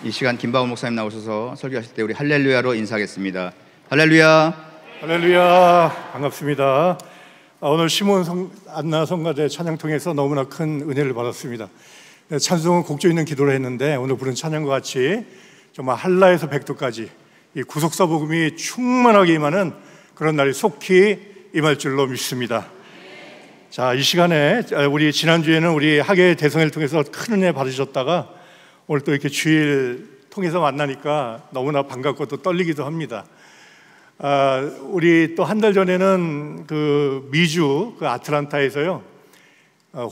이 시간 김바울 목사님 나오셔서 설교하실 때 우리 할렐루야로 인사하겠습니다. 할렐루야. 할렐루야. 반갑습니다. 오늘 시몬 안나 성가대 찬양 통해서 너무나 큰 은혜를 받았습니다. 찬송은 곡조 있는 기도를 했는데 오늘 부른 찬양과 같이 정말 한라에서 백도까지 이 구속사 복음이 충만하게 임하는 그런 날이 속히 임할 줄로 믿습니다. 자, 이 시간에 우리 지난주에는 우리 학예 대성회를 통해서 큰 은혜 받으셨다가 오늘 또 이렇게 주일 통해서 만나니까 너무나 반갑고 또 떨리기도 합니다. 우리 또 한 달 전에는 그 미주 그 아틀란타에서요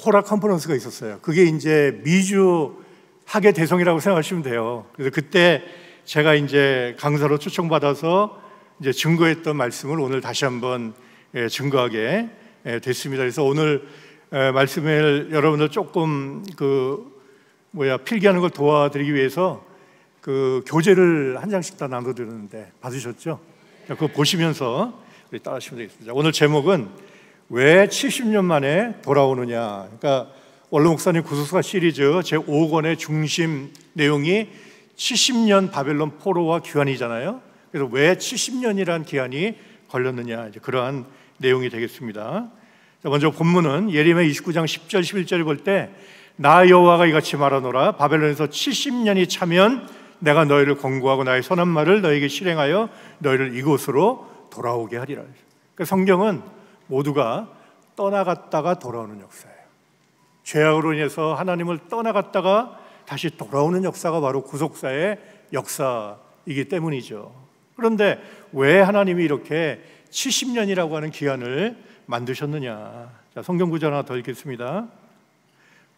호라 컨퍼런스가 있었어요. 그게 이제 미주 학예 대성이라고 생각하시면 돼요. 그래서 그때 제가 이제 강사로 초청받아서 이제 증거했던 말씀을 오늘 다시 한번 증거하게 됐습니다. 그래서 오늘 말씀을 여러분들 조금 필기하는 걸 도와드리기 위해서 그 교재를 한 장씩 다 나눠드렸는데 받으셨죠? 그거 보시면서 우리 따라하시면 되겠습니다. 오늘 제목은 왜 70년 만에 돌아오느냐. 그러니까 원로 목사님 구속사 시리즈 제5권의 중심 내용이 70년 바벨론 포로와 귀환이잖아요. 그래서 왜 70년이란 기한이 걸렸느냐, 이제 그러한 내용이 되겠습니다. 자, 먼저 본문은 예레미야 29장 10절 11절을 볼 때 나 여호와가 이같이 말하노라. 바벨론에서 70년이 차면 내가 너희를 권고하고 나의 선한 말을 너희에게 실행하여 너희를 이곳으로 돌아오게 하리라. 그러니까 성경은 모두가 떠나갔다가 돌아오는 역사예요. 죄악으로 인해서 하나님을 떠나갔다가 다시 돌아오는 역사가 바로 구속사의 역사이기 때문이죠. 그런데 왜 하나님이 이렇게 70년이라고 하는 기한을 만드셨느냐. 자, 성경 구절 하나 더 읽겠습니다.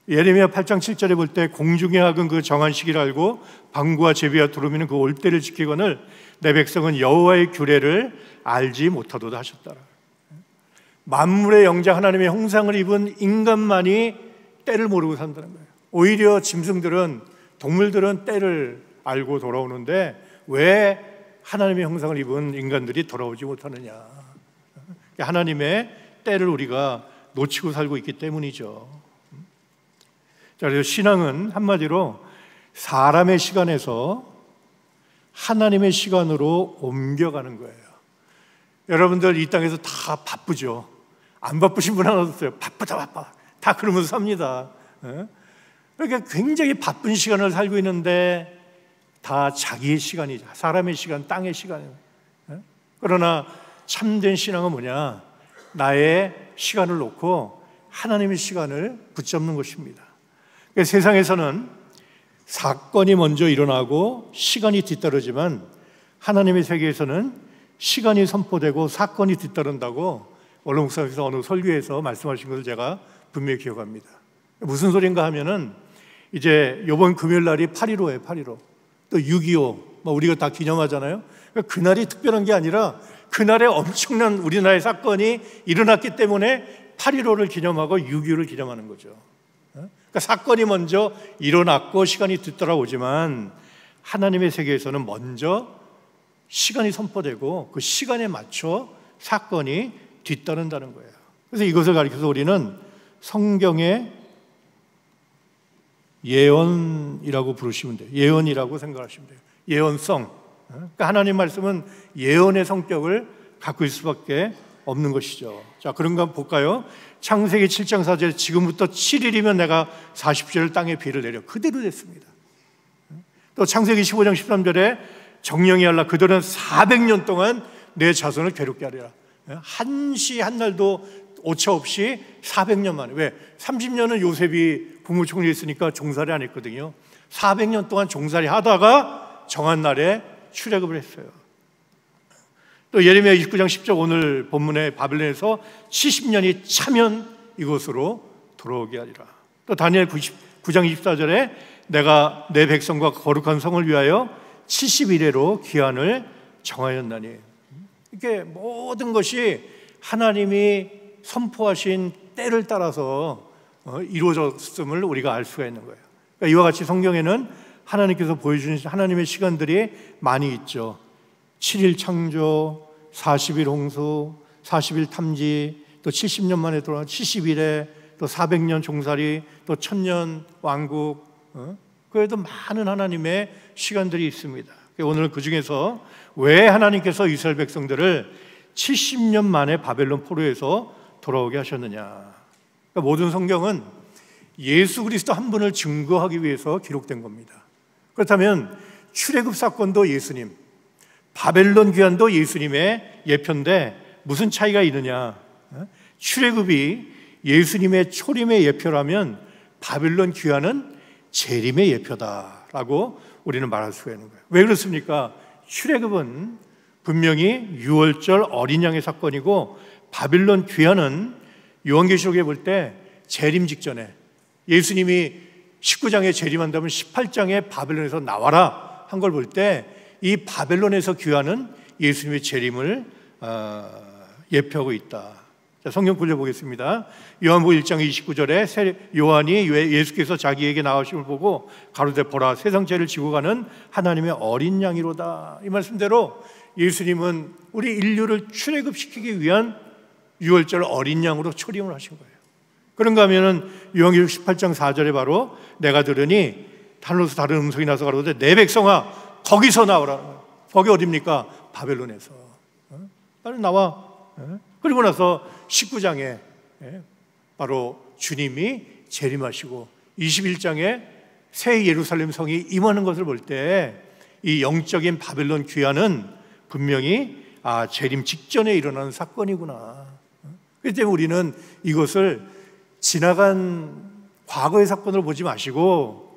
예레미야 8장 7절에 볼 때 공중의 학은 그 정한 시기를 알고 방구와 제비와 두루미는 그 올 때를 지키거늘 내 백성은 여호와의 규례를 알지 못하도다 하셨더라. 만물의 영장 하나님의 형상을 입은 인간만이 때를 모르고 산다는 거예요. 오히려 짐승들은, 동물들은 때를 알고 돌아오는데 왜 하나님의 형상을 입은 인간들이 돌아오지 못하느냐. 하나님의 때를 우리가 놓치고 살고 있기 때문이죠. 자, 그래서 신앙은 한마디로 사람의 시간에서 하나님의 시간으로 옮겨가는 거예요. 여러분들 이 땅에서 다 바쁘죠. 안 바쁘신 분 하나 없어요. 바쁘다 바빠. 다 그러면서 삽니다. 그러니까 굉장히 바쁜 시간을 살고 있는데 다 자기의 시간이죠. 사람의 시간, 땅의 시간이에요. 그러나 참된 신앙은 뭐냐? 나의 시간을 놓고 하나님의 시간을 붙잡는 것입니다. 세상에서는 사건이 먼저 일어나고 시간이 뒤따르지만 하나님의 세계에서는 시간이 선포되고 사건이 뒤따른다고 원로 목사님께서 어느 설교에서 말씀하신 것을 제가 분명히 기억합니다. 무슨 소린가 하면은 이제 이번 금요일 날이 8.15예요. 8.15. 또 6.25 우리가 다 기념하잖아요. 그날이 특별한 게 아니라 그날에 엄청난 우리나라의 사건이 일어났기 때문에 8.15를 기념하고 6.25를 기념하는 거죠. 그러니까 사건이 먼저 일어났고 시간이 뒤따라오지만 하나님의 세계에서는 먼저 시간이 선포되고 그 시간에 맞춰 사건이 뒤따른다는 거예요. 그래서 이것을 가리켜서 우리는 성경의 예언이라고 부르시면 돼요. 예언이라고 생각하시면 돼요. 예언성. 그러니까 하나님 말씀은 예언의 성격을 갖고 있을 수밖에 없는 것이죠. 자, 그런가 한번 볼까요? 창세기 7장 4절 지금부터 7일이면 내가 40주를 땅에 비를 내려. 그대로 됐습니다. 또 창세기 15장 13절에 정령이 알라 그들은 400년 동안 내 자손을 괴롭게 하리라. 한시 한 날도 오차 없이 400년 만에. 왜? 30년은 요셉이 국무총리 했으니까 종살이 안 했거든요. 400년 동안 종살이 하다가 정한 날에 출애굽을 했어요. 또 예레미야 29장 10절 오늘 본문의 바벨론에서 70년이 차면 이곳으로 돌아오게 하리라. 또 다니엘 9장 24절에 내가 내 백성과 거룩한 성을 위하여 70일에로 기한을 정하였나니. 이게 모든 것이 하나님이 선포하신 때를 따라서 이루어졌음을 우리가 알 수가 있는 거예요. 그러니까 이와 같이 성경에는 하나님께서 보여주신 하나님의 시간들이 많이 있죠. 7일 창조, 40일 홍수, 40일 탐지, 또 70년 만에 돌아온 70일에 또 400년 종살이, 또 1000년 왕국. 그래도 많은 하나님의 시간들이 있습니다. 오늘 그 중에서 왜 하나님께서 이스라엘 백성들을 70년 만에 바벨론 포로에서 돌아오게 하셨느냐. 그러니까 모든 성경은 예수 그리스도 한 분을 증거하기 위해서 기록된 겁니다. 그렇다면 출애굽 사건도 예수님, 바벨론 귀환도 예수님의 예표인데 무슨 차이가 있느냐? 출애굽이 예수님의 초림의 예표라면 바벨론 귀환은 재림의 예표다라고 우리는 말할 수가 있는 거예요. 왜 그렇습니까? 출애굽은 분명히 유월절 어린 양의 사건이고 바벨론 귀환은 요한계시록에 볼 때 재림 직전에 예수님이 19장에 재림한다면 18장에 바벨론에서 나와라 한 걸 볼 때 이 바벨론에서 귀환은 예수님의 재림을 예표하고 있다. 자, 성경 굴려보겠습니다. 요한복음 1장 29절에 요한이 예수께서 자기에게 나오심을 보고 가로되 보라 세상 죄를 지고 가는 하나님의 어린 양이로다. 이 말씀대로 예수님은 우리 인류를 출애굽시키기 위한 유월절 어린 양으로 초림을 하신 거예요. 그런가 하면은 요한계시록 18장 4절에 바로 내가 들으니 하늘로서 다른 음성이 나서 가로되 내 백성아 거기서 나오라. 거기 어딥니까? 바벨론에서. 빨리 나와. 그리고 나서 19장에 바로 주님이 재림하시고 21장에 새 예루살렘 성이 임하는 것을 볼 때 이 영적인 바벨론 귀환은 분명히 재림 직전에 일어나는 사건이구나. 그렇기 때문에 우리는 이것을 지나간 과거의 사건으로 보지 마시고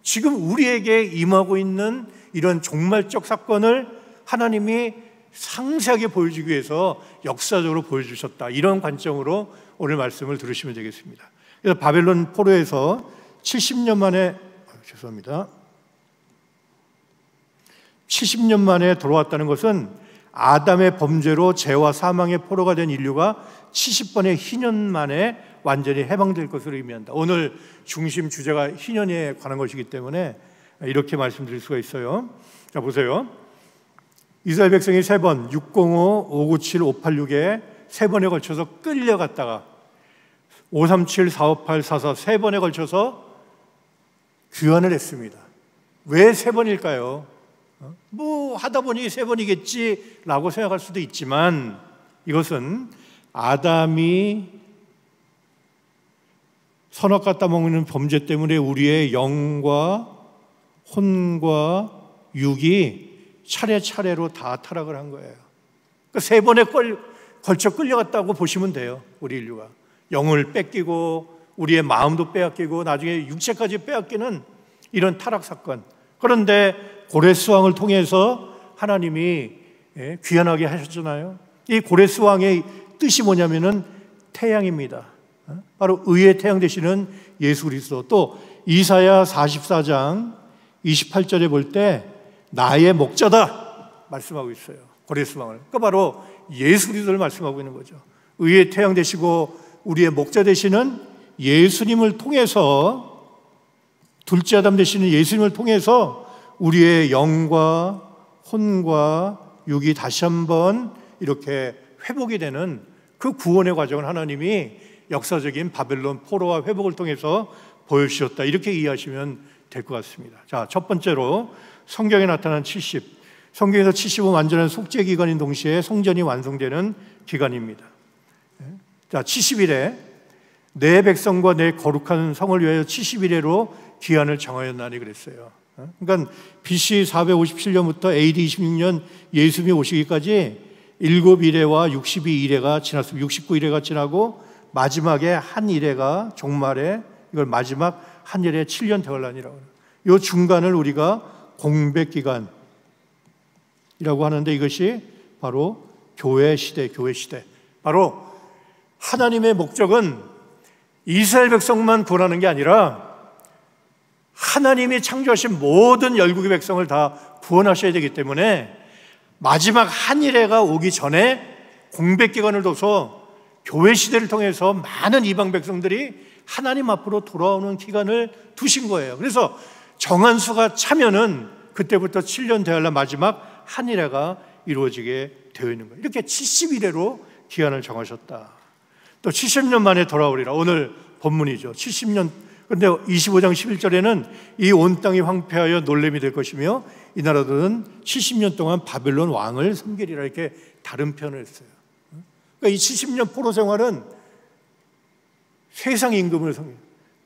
지금 우리에게 임하고 있는 이런 종말적 사건을 하나님이 상세하게 보여주기 위해서 역사적으로 보여주셨다. 이런 관점으로 오늘 말씀을 들으시면 되겠습니다. 그래서 바벨론 포로에서 70년 만에 70년 만에 돌아왔다는 것은 아담의 범죄로 죄와 사망의 포로가 된 인류가 70번의 희년 만에 완전히 해방될 것을 의미한다. 오늘 중심 주제가 희년에 관한 것이기 때문에 이렇게 말씀드릴 수가 있어요. 자, 보세요. 이스라엘 백성이 3번 605, 597, 586에 3번에 걸쳐서 끌려갔다가 537, 458, 44 3번에 걸쳐서 귀환을 했습니다. 왜 3번일까요? 뭐 하다 보니 3번이겠지라고 생각할 수도 있지만 이것은 아담이 선악 갖다 먹는 범죄 때문에 우리의 영과 혼과 육이 차례차례로 다 타락을 한 거예요. 그러니까 3번에 걸쳐 끌려갔다고 보시면 돼요. 우리 인류가 영을 뺏기고 우리의 마음도 빼앗기고 나중에 육체까지 빼앗기는 이런 타락 사건. 그런데 고레스왕을 통해서 하나님이 귀환하게 하셨잖아요. 이 고레스왕의 뜻이 뭐냐면은 태양입니다. 바로 의의 태양 되시는 예수 그리스도. 또 이사야 44장 28절에 볼 때 나의 목자다 말씀하고 있어요. 고레스왕을. 그러니까 바로 예수 그리스도를 말씀하고 있는 거죠. 의의 태양 되시고 우리의 목자 되시는 예수님을 통해서 둘째 아담 되시는 예수님을 통해서 우리의 영과 혼과 육이 다시 한번 이렇게 회복이 되는 그 구원의 과정을 하나님이 역사적인 바벨론 포로와 회복을 통해서 보여주셨다. 이렇게 이해하시면 될 것 같습니다. 자, 첫 번째로 성경에 나타난 70. 성경에서 70은 완전한 속죄 기간인 동시에 성전이 완성되는 기간입니다. 자, 70일에 내 백성과 내 거룩한 성을 위하여 70일에로 기한을 정하였나니 그랬어요. 그러니까 BC 457년부터 AD 26년 예수님이 오시기까지 7일회와 62일회가 지났습니다. 69일회가 지나고 마지막에 한 일회가 종말에 이걸 마지막 한 일회 7년 대환란이라고 해요. 이 중간을 우리가 공백기간이라고 하는데 이것이 바로 교회 시대. 바로 하나님의 목적은 이스라엘 백성만 구원하는 게 아니라 하나님이 창조하신 모든 열국의 백성을 다 구원하셔야 되기 때문에 마지막 한 일회가 오기 전에 공백기간을 둬서 교회 시대를 통해서 많은 이방 백성들이 하나님 앞으로 돌아오는 기간을 두신 거예요. 그래서 정한 수가 차면은 그때부터 7년 대환란 마지막 한 일회가 이루어지게 되어 있는 거예요. 이렇게 70일회로 기한을 정하셨다. 또 70년 만에 돌아오리라. 오늘 본문이죠. 70년 그런데 25장 11절에는 이 온 땅이 황폐하여 놀림이 될 것이며 이 나라들은 70년 동안 바벨론 왕을 섬기리라, 이렇게 다른 표현을 했어요. 그러니까 이 70년 포로 생활은 세상 임금을 섬기는,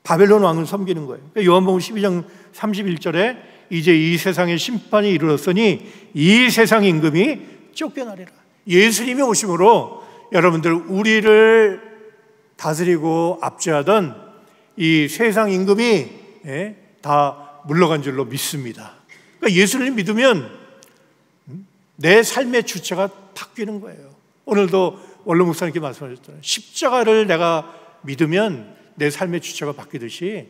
바벨론 왕을 섬기는 거예요. 그러니까 요한복음 12장 31절에 이제 이 세상의 심판이 이르렀으니 이 세상 임금이 쫓겨나리라. 예수님이 오심으로 여러분들, 우리를 다스리고 압제하던 이 세상 임금이 다 물러간 줄로 믿습니다. 그러니까 예수를 믿으면 내 삶의 주체가 바뀌는 거예요. 오늘도 원로 목사님께 말씀하셨잖아요. 십자가를 내가 믿으면 내 삶의 주체가 바뀌듯이,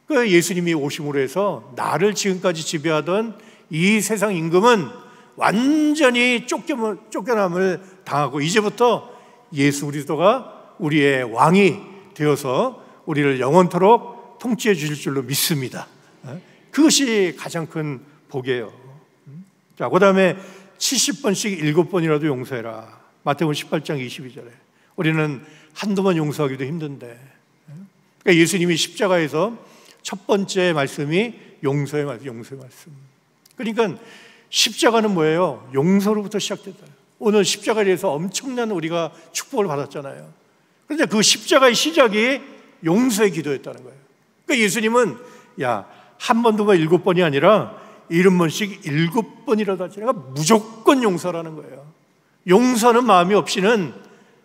그 예수님이 오심으로 해서 나를 지금까지 지배하던 이 세상 임금은 완전히 쫓겨남을 당하고 이제부터 예수 그리스도가 우리의 왕이 되어서 우리를 영원토록 통치해 주실 줄로 믿습니다. 그것이 가장 큰 복이에요. 자, 그 다음에 70번씩 7번이라도 용서해라. 마태복음 18장 22절에. 우리는 한두 번 용서하기도 힘든데, 그러니까 예수님이 십자가에서 첫 번째 말씀이 용서의 말씀. 그러니까 십자가는 뭐예요? 용서로부터 시작됐다. 오늘 십자가에 대해서 엄청난 우리가 축복을 받았잖아요. 그런데 그 십자가의 시작이 용서의 기도였다는 거예요. 그러니까 예수님은 한 번, 두 번, 7번이 아니라 70번씩 7번이라도 하지, 내가 무조건 용서라는 거예요. 용서는 마음이 없이는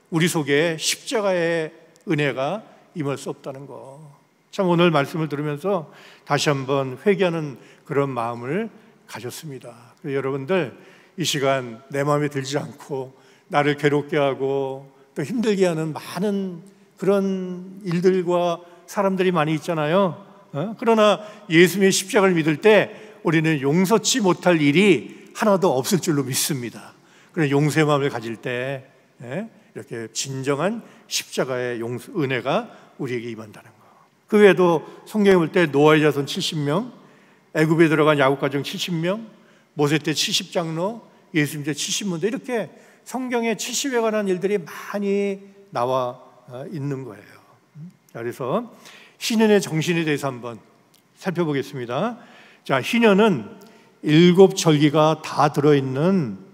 우리 속에 십자가의 은혜가 임할 수 없다는 거. 참 오늘 말씀을 들으면서 다시 한번 회개하는 그런 마음을 가졌습니다. 여러분들, 이 시간 내 마음에 들지 않고 나를 괴롭게 하고 또 힘들게 하는 많은 그런 일들과 사람들이 많이 있잖아요. 그러나 예수님의 십자가를 믿을 때 우리는 용서치 못할 일이 하나도 없을 줄로 믿습니다. 그런 용서의 마음을 가질 때 이렇게 진정한 십자가의 은혜가 우리에게 임한다는 거. 그 외에도 성경에 볼 때 노아의 자손 70명, 애굽에 들어간 야곱 가정 70명, 모세 때 70장로, 예수님 때 70문도, 이렇게 성경에 70에 관한 일들이 많이 나와 있는 거예요. 그래서 희년의 정신에 대해서 한번 살펴보겠습니다. 자, 희년은 7절기가 다 들어있는,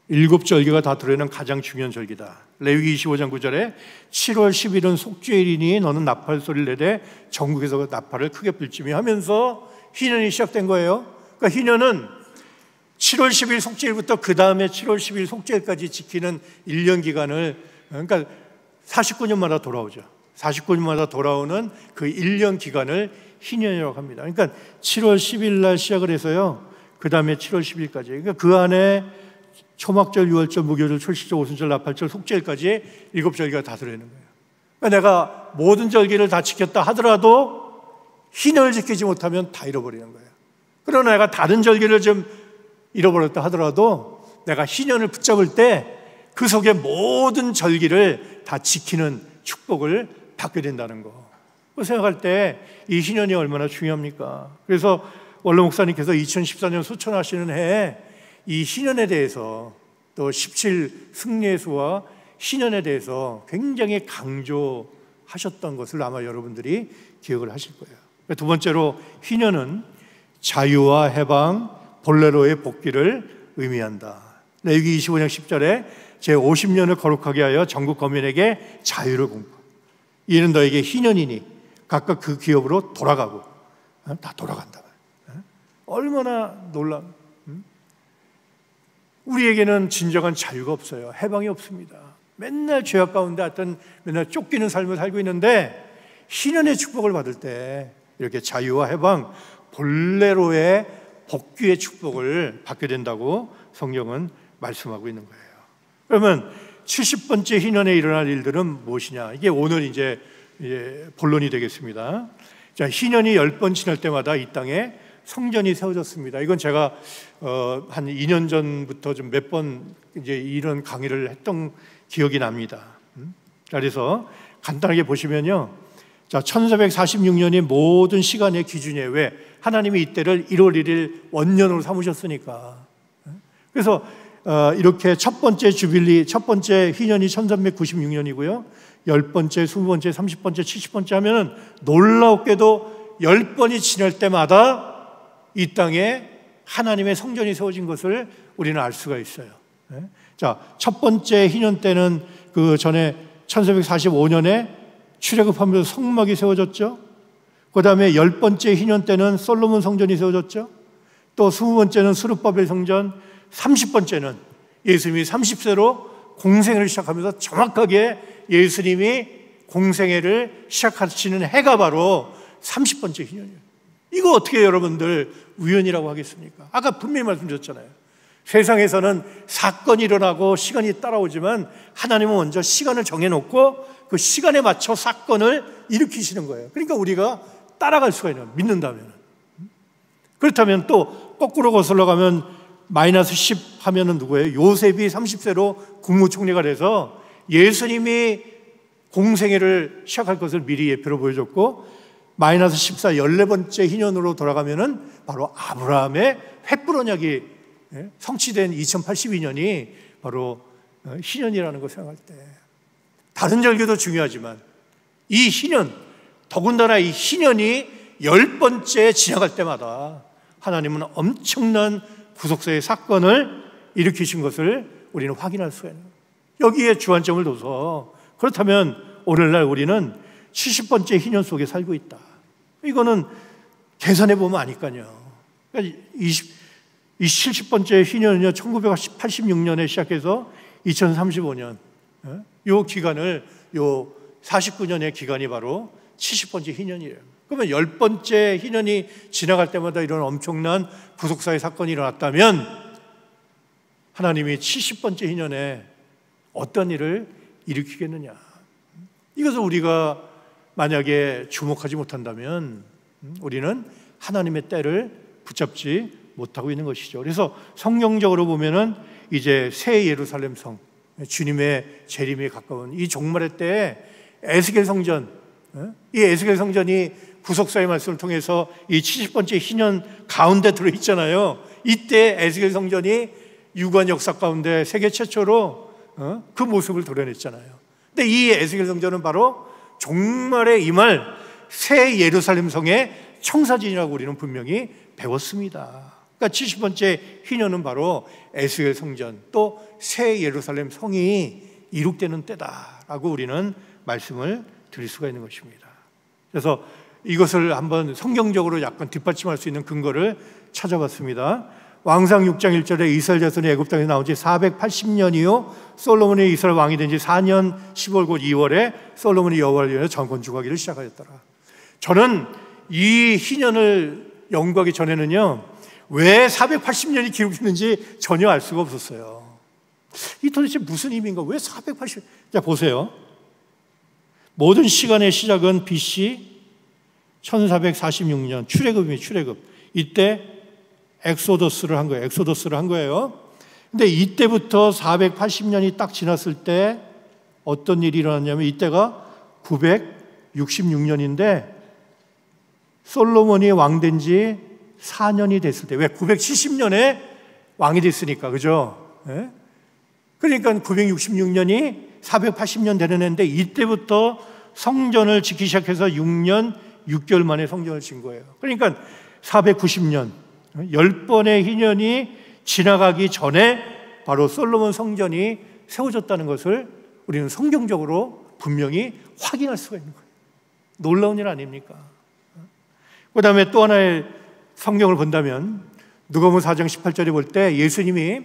7절기가 다 들어있는 가장 중요한 절기다. 레위기 25장 9절에 7월 10일은 속죄일이니 너는 나팔 소리를 내되 전국에서 나팔을 크게 불지며 하면서 희년이 시작된 거예요. 그러니까 희년은 7월 10일 속죄일부터 그 다음에 7월 10일 속죄일까지 지키는 1년 기간을, 그러니까 49년마다 돌아오죠. 49년마다 돌아오는 그 1년 기간을 희년이라고 합니다. 그러니까 7월 10일 날 시작을 해서요, 그 다음에 7월 10일까지, 그러니까 그 안에 초막절, 유월절, 무교절, 초실절, 오순절, 나팔절, 속죄일까지 7절기가 다 들어있는 거예요. 그러니까 내가 모든 절기를 다 지켰다 하더라도 희년을 지키지 못하면 다 잃어버리는 거예요. 그러나 내가 다른 절기를 좀 잃어버렸다 하더라도 내가 희년을 붙잡을 때 그 속에 모든 절기를 다 지키는 축복을 받게 된다는 거. 그 생각할 때 이 희년이 얼마나 중요합니까? 그래서 원로 목사님께서 2014년 소천하시는 해에 이 희년에 대해서, 또 17 승례수와 희년에 대해서 굉장히 강조하셨던 것을 아마 여러분들이 기억을 하실 거예요. 두 번째로 희년은 자유와 해방, 본래로의 복귀를 의미한다. 레위기 25장 10절에 제50년을 거룩하게 하여 전국 거민에게 자유를 공포. 이는 너에게 희년이니 각각 그 기업으로 돌아가고, 다 돌아간다. 얼마나 놀라운. 우리에게는 진정한 자유가 없어요. 해방이 없습니다. 맨날 죄악 가운데 하여튼 맨날 쫓기는 삶을 살고 있는데, 희년의 축복을 받을 때 이렇게 자유와 해방, 본래로의 복귀의 축복을 받게 된다고 성경은 말씀하고 있는 거예요. 그러면 70번째 희년에 일어날 일들은 무엇이냐? 이게 오늘 이제 본론이 되겠습니다. 자, 희년이 10번 지날 때마다 이 땅에 성전이 세워졌습니다. 이건 제가 한 2년 전부터 좀 몇 번 이제 이런 강의를 했던 기억이 납니다. 그래서 간단하게 보시면요, 자, 1446년이 모든 시간의 기준이에요. 왜? 하나님이 이때를 1월 1일 원년으로 삼으셨으니까. 그래서 이렇게 첫 번째 주빌리, 첫 번째 희년이 1396년이고요. 10번째, 20번째, 30번째, 70번째 하면은 놀랍게도 10번이 지날 때마다 이 땅에 하나님의 성전이 세워진 것을 우리는 알 수가 있어요. 자, 첫 번째 희년 때는 그 전에 1445년에 출애굽하면서 성막이 세워졌죠. 그 다음에 10번째 희년 때는 솔로몬 성전이 세워졌죠. 또 20번째는 스룹바벨 성전, 30번째는 예수님이 30세로 공생애를 시작하면서 정확하게 예수님이 공생애를 시작하시는 해가 바로 30번째 희년이에요. 이거 어떻게 여러분들 우연이라고 하겠습니까? 아까 분명히 말씀드렸잖아요. 세상에서는 사건이 일어나고 시간이 따라오지만 하나님은 먼저 시간을 정해놓고 그 시간에 맞춰 사건을 일으키시는 거예요. 그러니까 우리가 따라갈 수가 있는 거예요. 믿는다면. 그렇다면 또 거꾸로 거슬러 가면 마이너스 10 하면은 누구예요? 요셉이 30세로 국무총리가 돼서 예수님이 공생애를 시작할 것을 미리 예표로 보여줬고, 마이너스 14 14번째 희년으로 돌아가면은 바로 아브라함의 횃불 언약이 성취된 2082년이 바로 희년이라는 걸 생각할 때, 다른 절기도 중요하지만 이 희년, 더군다나 이 희년이 10번째 지나갈 때마다 하나님은 엄청난 구속사의 사건을 일으키신 것을 우리는 확인할 수가 있는 거예요. 여기에 주안점을 둬서, 그렇다면 오늘날 우리는 70번째 희년 속에 살고 있다. 이거는 계산해 보면 아니까요. 그러니까 70번째 희년은요, 1986년에 시작해서 2035년, 요 기간을, 요 49년의 기간이 바로 70번째 희년이에요. 그러면 10번째 희년이 지나갈 때마다 이런 엄청난 구속사의 사건이 일어났다면 하나님이 70번째 희년에 어떤 일을 일으키겠느냐. 이것을 우리가 만약에 주목하지 못한다면 우리는 하나님의 때를 붙잡지 못하고 있는 것이죠. 그래서 성경적으로 보면은 이제 새 예루살렘 성, 주님의 재림에 가까운 이 종말의 때에 에스겔 성전, 이 에스겔 성전이 구속사의 말씀을 통해서 이 70번째 희년 가운데 들어있잖아요. 이때 에스겔 성전이 유관 역사 가운데 세계 최초로 그 모습을 드러냈잖아요. 근데 이 에스겔 성전은 바로 종말에 임할 새 예루살렘 성의 청사진이라고 우리는 분명히 배웠습니다. 그러니까 70번째 희년은 바로 에스겔 성전, 또 새 예루살렘 성이 이룩되는 때다라고 우리는 말씀을 드릴 수가 있는 것입니다. 그래서 이것을 한번 성경적으로 약간 뒷받침할 수 있는 근거를 찾아봤습니다. 왕상 6장 1절에 이스라엘 자손이 애굽 땅에서 나온 지 480년이요 솔로몬이 이스라엘 왕이 된 지 4년 10월 곧 2월에 솔로몬이 여호와를 위하여 정권 주거하기를 시작하였더라. 저는 이 희년을 연구하기 전에는요, 왜 480년이 기록했는지 전혀 알 수가 없었어요. 이 도대체 무슨 의미인가? 왜 480? 자, 보세요. 모든 시간의 시작은 BC 1446년 출애굽입니다. 출애굽. 이때 엑소더스를 한 거예요. 엑소더스를 한 거예요. 근데 이때부터 480년이 딱 지났을 때 어떤 일이 일어났냐면, 이때가 966년인데 솔로몬이 왕된 지 4년이 됐을 때, 왜 970년에 왕이 됐으니까, 그죠? 네? 그러니까 966년이 480년 되는 해인데, 이때부터 성전을 짓기 시작해서 6년 6개월 만에 성전을 짓는 거예요. 그러니까 490년, 10번의 희년이 지나가기 전에 바로 솔로몬 성전이 세워졌다는 것을 우리는 성경적으로 분명히 확인할 수가 있는 거예요. 놀라운 일 아닙니까? 그 다음에 또 하나의 성경을 본다면 누가복음 4장 18절에 볼 때 예수님이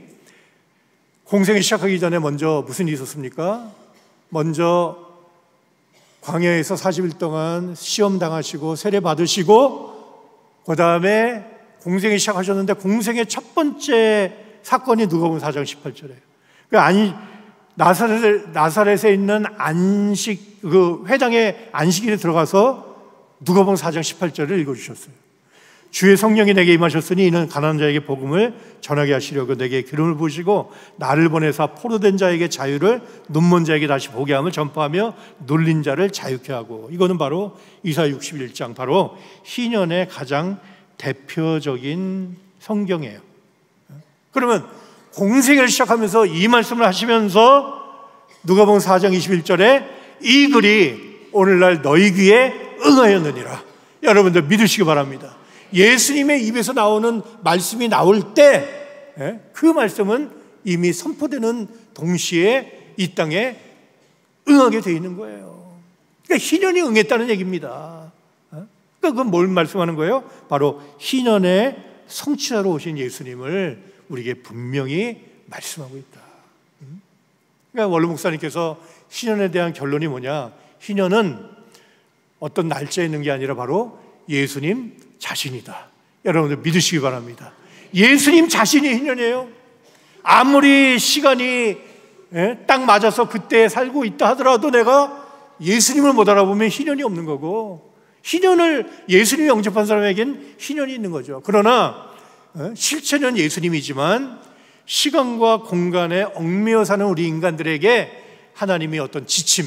공생을 시작하기 전에 먼저 무슨 일이 있었습니까? 먼저 광야에서 40일 동안 시험 당하시고 세례 받으시고, 그 다음에 공생을 시작하셨는데 공생의 첫 번째 사건이 누가복음 4장 18절이에요. 나사렛에 있는 안식, 그 회당의 안식일에 들어가서 누가복음 4장 18절을 읽어주셨어요. 주의 성령이 내게 임하셨으니 이는 가난한 자에게 복음을 전하게 하시려고 내게 기름을 부으시고 나를 보내사 포로된 자에게 자유를, 눈먼 자에게 다시 보게 함을 전파하며 눌린 자를 자유케 하고. 이거는 바로 이사야 61장, 바로 희년의 가장 대표적인 성경이에요. 그러면 공생을 시작하면서 이 말씀을 하시면서 누가복음 4장 21절에 이 글이 오늘날 너희 귀에 응하였느니라. 여러분들 믿으시기 바랍니다. 예수님의 입에서 나오는 말씀이 나올 때 그 말씀은 이미 선포되는 동시에 이 땅에 응하게 되어 있는 거예요. 그러니까 희년이 응했다는 얘기입니다. 그러니까 그건 뭘 말씀하는 거예요? 바로 희년의 성취자로 오신 예수님을 우리에게 분명히 말씀하고 있다. 그러니까 원로 목사님께서 희년에 대한 결론이 뭐냐? 희년은 어떤 날짜에 있는 게 아니라 바로 예수님 자신이다. 여러분들 믿으시기 바랍니다. 예수님 자신이 희년이에요. 아무리 시간이 딱 맞아서 그때 살고 있다 하더라도 내가 예수님을 못 알아보면 희년이 없는 거고, 희년을 예수님이 영접한 사람에겐 희년이 있는 거죠. 그러나 실체는 예수님이지만 시간과 공간에 얽매여 사는 우리 인간들에게 하나님이 어떤 지침,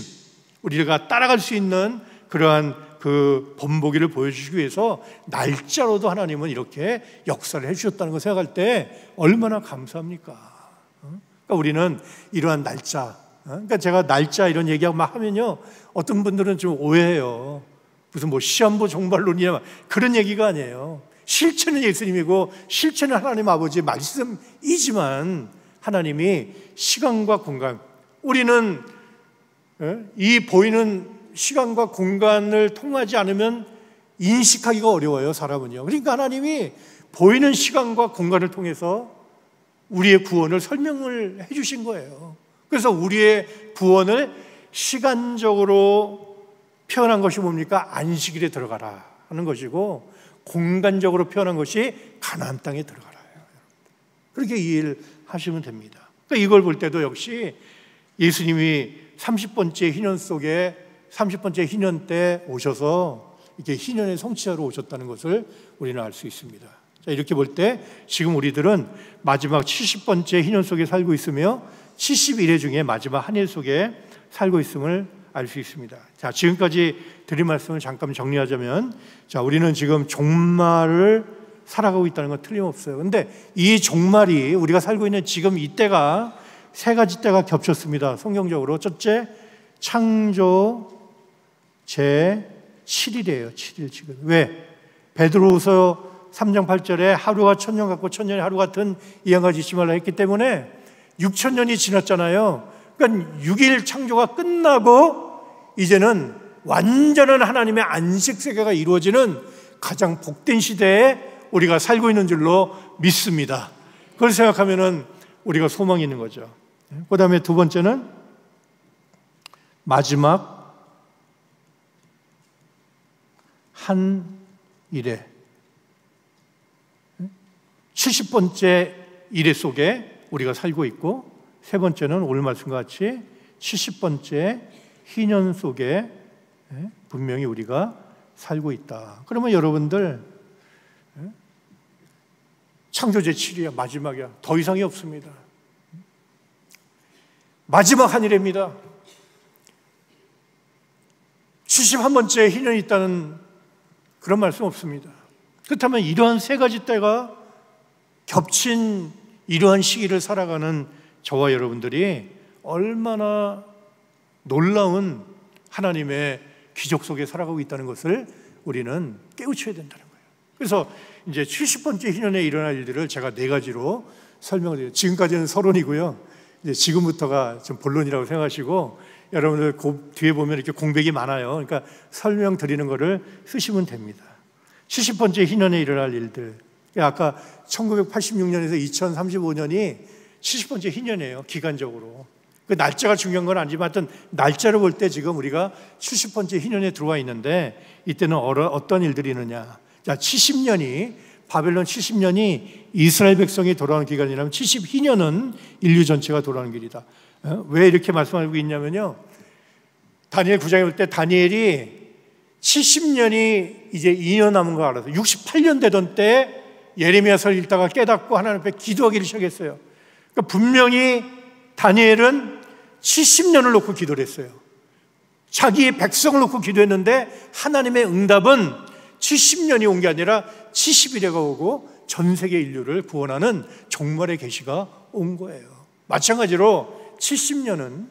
우리가 따라갈 수 있는 그러한 그 본보기를 보여주시기 위해서 날짜로도 하나님은 이렇게 역사를 해주셨다는 걸 생각할 때 얼마나 감사합니까? 그러니까 우리는 이러한 날짜, 그러니까 제가 날짜 이런 얘기하고 막 하면요, 어떤 분들은 좀 오해해요. 무슨 뭐 시한부 종말론이냐 그런 얘기가 아니에요. 실체는 예수님이고 실체는 하나님 아버지의 말씀이지만 하나님이 시간과 공간, 우리는 이 보이는 시간과 공간을 통하지 않으면 인식하기가 어려워요, 사람은요. 그러니까 하나님이 보이는 시간과 공간을 통해서 우리의 구원을 설명을 해주신 거예요. 그래서 우리의 구원을 시간적으로 표현한 것이 뭡니까? 안식일에 들어가라 하는 것이고, 공간적으로 표현한 것이 가나안 땅에 들어가라. 그렇게 이해를 하시면 됩니다. 그러니까 이걸 볼 때도 역시 예수님이 30번째 희년 속에 30번째 희년 때 오셔서 이렇게 희년의 성취자로 오셨다는 것을 우리는 알 수 있습니다. 자, 이렇게 볼 때 지금 우리들은 마지막 70번째 희년 속에 살고 있으며 71회 중에 마지막 한 해 속에 살고 있음을 알 수 있습니다. 자, 지금까지 드린 말씀을 잠깐 정리하자면, 자, 우리는 지금 종말을 살아가고 있다는 건 틀림없어요. 근데 이 종말이 우리가 살고 있는 지금 이때가 세 가지 때가 겹쳤습니다. 성경적으로. 첫째, 창조 제 7일이에요. 7일 지금. 왜? 베드로후서 3장 8절에 하루가 천년 같고 천년이 하루 같은 이 한 가지 잊지 말라 했기 때문에 6,000년이 지났잖아요. 그러니까 6일 창조가 끝나고 이제는 완전한 하나님의 안식 세계가 이루어지는 가장 복된 시대에 우리가 살고 있는 줄로 믿습니다. 그걸 생각하면은 우리가 소망이 있는 거죠. 그 다음에 두 번째는 마지막 한 일에 70번째 일회 속에 우리가 살고 있고, 세 번째는 오늘 말씀과 같이 70번째 희년 속에 분명히 우리가 살고 있다. 그러면 여러분들 창조제 7이야, 마지막이야. 더 이상이 없습니다. 마지막 한 일입니다. 71번째 희년이 있다는 그런 말씀 없습니다. 그렇다면 이러한 세 가지 때가 겹친 이러한 시기를 살아가는 저와 여러분들이 얼마나 놀라운 하나님의 기적 속에 살아가고 있다는 것을 우리는 깨우쳐야 된다는 거예요. 그래서 이제 70번째 희년에 일어날 일들을 제가 네 가지로 설명을 드려요. 지금까지는 서론이고요. 이제 지금부터가 좀 본론이라고 생각하시고, 여러분들 그 뒤에 보면 이렇게 공백이 많아요. 그러니까 설명 드리는 거를 쓰시면 됩니다. 70번째 희년에 일어날 일들. 아까 1986년에서 2035년이 70번째 희년이에요. 기간적으로. 그 날짜가 중요한 건 아니지만 하여튼 날짜를 볼 때 지금 우리가 70번째 희년에 들어와 있는데, 이때는 어떤 일들이 있느냐. 자, 70년이 바벨론 70년이 이스라엘 백성이 돌아오는 기간이라면 70희년은 인류 전체가 돌아오는 길이다. 왜 이렇게 말씀하고 있냐면요, 다니엘 9장에 볼 때 다니엘이 70년이 이제 2년 남은 거 알아서 68년 되던 때 예레미야서를 읽다가 깨닫고 하나님 앞에 기도하기를 시작했어요. 그러니까 분명히 다니엘은 70년을 놓고 기도를 했어요. 자기의 백성을 놓고 기도했는데 하나님의 응답은 70년이 온 게 아니라 70일에가 오고 전 세계 인류를 구원하는 종말의 계시가 온 거예요. 마찬가지로 70년은